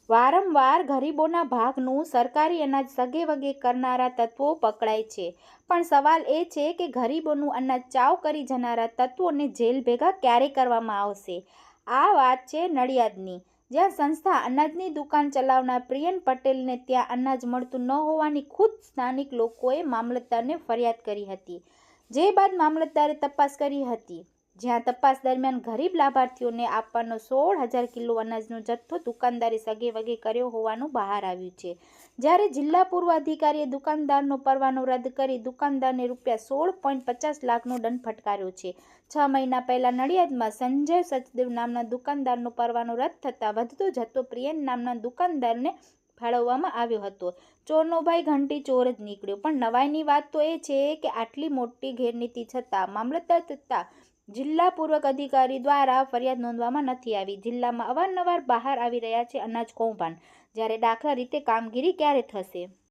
વારંવાર ગરીબોના ભાગનું સરકારી અનાજ સગેવગે કરનારા તત્વો પકડાય છે, પણ સવાલ એ છે કે ગરીબોનું અનાજ ચાવ કરી જનારા તત્વોને જેલ ભેગા ક્યારે કરવામાં આવશે? આ વાત છે નડિયાદની, જ્યાં સંસ્થા અનાજની દુકાન ચલાવનાર પ્રિયન પટેલને ત્યાં અનાજ મળતું ન હોવાની ખુદ સ્થાનિક લોકોએ મામલતદારને ફરિયાદ કરી હતી, જે બાદ મામલતદારે તપાસ કરી હતી, જ્યાં તપાસ દરમિયાન ગરીબ લાભાર્થીઓને આપવાનો 16,000 કિલો અનાજનો જથ્થો દુકાનદારે સગેવગે કર્યો હોવાનું બહાર આવ્યું છે. જ્યારે જિલ્લા પૂર્વ અધિકારીએ દુકાનદારનો પરવાનો રદ કરી દુકાનદારને રૂ16.50 લાખનો દંડ ફટકાર્યો છે. 6 મહિના પહેલા નડિયાદમાં સંજય સચદેવ નામના દુકાનદારનો પરવાનો રદ થતાં વધતો જથ્થો પ્રિયન નામના દુકાનદારને ફાળવવામાં આવ્યો હતો. ચોરનો ભાઈ ઘંટી ચોર જ નીકળ્યો. પણ નવાઈની વાત તો એ છે કે આટલી મોટી ગેરરીતિ છતાં મામલતદાર તથા જિલ્લા પૂર્વ અધિકારી દ્વારા ફરિયાદ નોંધવામાં નથી આવી. જિલ્લામાં અવારનવાર બહાર આવી રહ્યા છે અનાજ કૌભાંડ, જ્યારે દાખલા રીતે કામગીરી ક્યારે થશે?